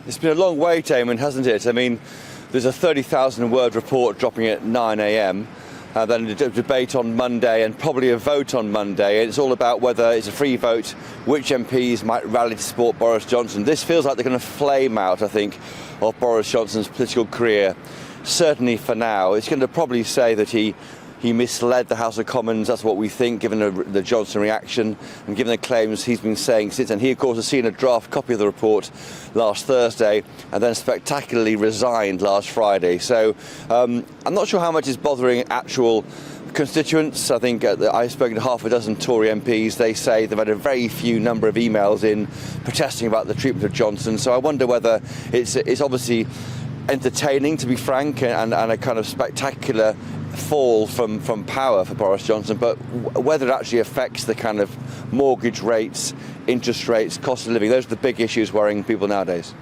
It's been a long wait, Eamon, hasn't it? I mean, there's a 30,000-word report dropping at 9 a.m, then a debate on Monday and probably a vote on Monday. It's all about whether it's a free vote, which MPs might rally to support Boris Johnson. This feels like they're going to flame out, I think, of Boris Johnson's political career. Certainly for now. It's going to probably say that he misled the House of Commons. That's what we think, given the Johnson reaction and given the claims he's been saying since. And he, of course, has seen a draft copy of the report last Thursday and then spectacularly resigned last Friday. So I'm not sure how much is bothering actual constituents. I think I've spoken to half a dozen Tory MPs. They say they've had a very few number of emails in protesting about the treatment of Johnson. So I wonder whether it's obviously entertaining, to be frank, and a kind of spectacular fall from power for Boris Johnson, but whether it actually affects the kind of mortgage rates, interest rates, cost of living, those are the big issues worrying people nowadays.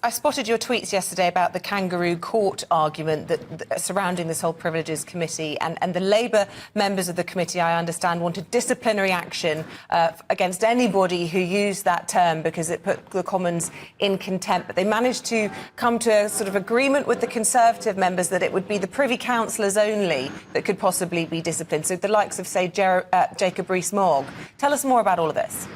I spotted your tweets yesterday about the kangaroo court argument that surrounding this whole Privileges Committee, and the Labour members of the committee, I understand, wanted disciplinary action against anybody who used that term because it put the Commons in contempt. But they managed to come to a sort of agreement with the Conservative members that it would be the Privy Councillors only that could possibly be disciplined. So the likes of, say, Jacob Rees-Mogg. Tell us more about all of this.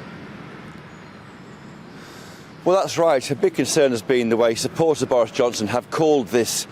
Well, that's right. A big concern has been the way supporters of Boris Johnson have called this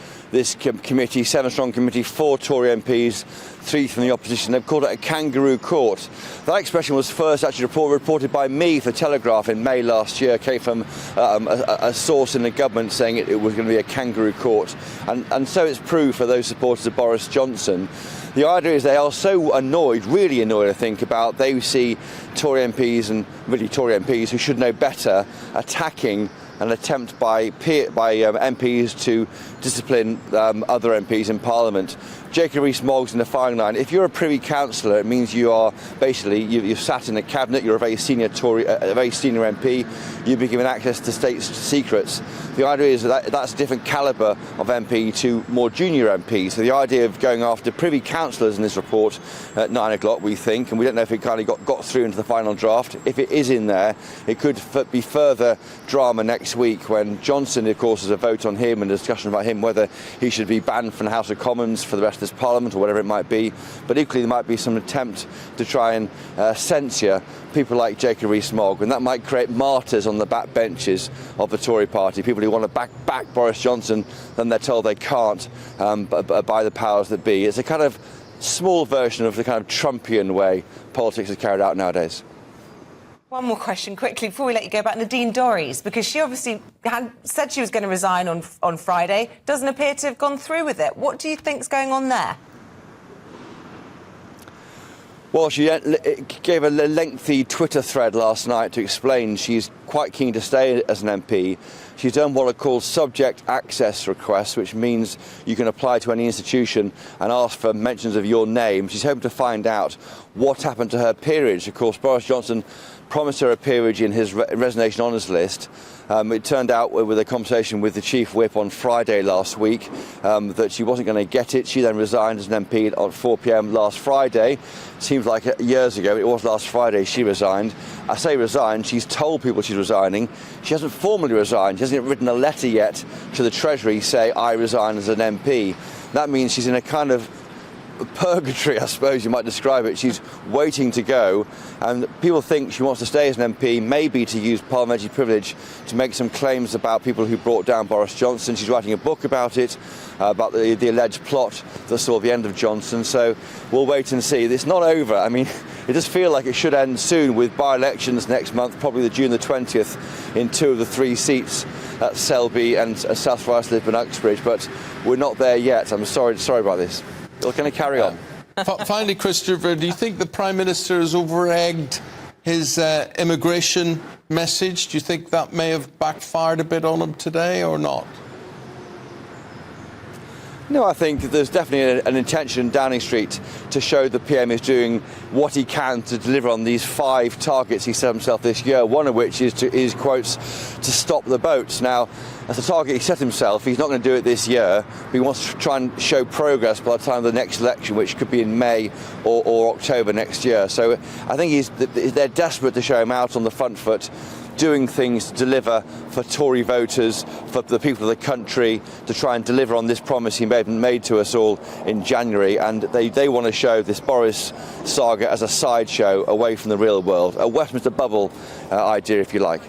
committee, seven-strong committee, 4 Tory MPs, 3 from the opposition. They've called it a kangaroo court. That expression was first actually reported by me for Telegraph in May last year. It came from a source in the government saying it was going to be a kangaroo court. And so it's proved for those supporters of Boris Johnson. The idea is they are so annoyed, really annoyed, I think, about they see Tory MPs and really Tory MPs who should know better attacking an attempt by MPs to discipline other MPs in Parliament. Jacob Rees-Mogg's in the firing line. If you're a Privy Councillor, it means you are basically you've sat in the cabinet. You're a very senior Tory, a very senior MP. You've been given access to state secrets. The idea is that's a different calibre of MP to more junior MPs. So the idea of going after Privy Councillors in this report at 9 o'clock, we think, and we don't know if it kind of got through into the final draft. If it is in there, it could be further drama next week when Johnson, of course, has a vote on him and a discussion about him whether he should be banned from the House of Commons for the rest of this Parliament or whatever it might be. But equally, there might be some attempt to try and censure people like Jacob Rees-Mogg, and that might create martyrs on the backbenches of the Tory party, people who want to back Boris Johnson, then they're told they can't by the powers that be. It's a kind of small version of the kind of Trumpian way politics is carried out nowadays. One more question quickly before we let you go about Nadine Dorries, because she obviously had said she was going to resign on Friday, doesn't appear to have gone through with it. What do you think's going on there? Well, she gave a lengthy Twitter thread last night to explain she's quite keen to stay as an MP. She's done what are called subject access requests, which means you can apply to any institution and ask for mentions of your name. She's hoping to find out what happened to her peerage. Of course, Boris Johnson promised her a peerage in his resignation honours list. It turned out with a conversation with the Chief Whip on Friday last week that she wasn't going to get it. She then resigned as an MP at 4 p.m. last Friday. Seems like years ago, it was last Friday she resigned. I say resigned, she's told people she's resigning. She hasn't formally resigned. She hasn't written a letter yet to the Treasury say, I resign as an MP. That means she's in a kind of purgatory, I suppose you might describe it. She's waiting to go, and people think she wants to stay as an MP, maybe to use parliamentary privilege to make some claims about people who brought down Boris Johnson. She's writing a book about it, about the alleged plot that saw the end of Johnson. So we'll wait and see. It's not over. I mean, it does feel like it should end soon with by-elections next month, probably the June the 20th, in 2 of the 3 seats at Selby and South Ruislip and Uxbridge. But we're not there yet. I'm sorry about this. We're going to carry on. Finally, Christopher, do you think the Prime Minister has over-egged his immigration message? Do you think that may have backfired a bit on him today or not? No, I think there's definitely an intention in Downing Street to show the PM is doing what he can to deliver on these 5 targets he set himself this year, one of which is quotes, to stop the boats. Now, that's a target he set himself. He's not going to do it this year, but he wants to try and show progress by the time of the next election, which could be in May or October next year. So I think they're desperate to show him out on the front foot doing things to deliver for Tory voters, for the people of the country, to try and deliver on this promise he made to us all in January. And they want to show this Boris saga as a sideshow away from the real world, a Westminster bubble idea, if you like.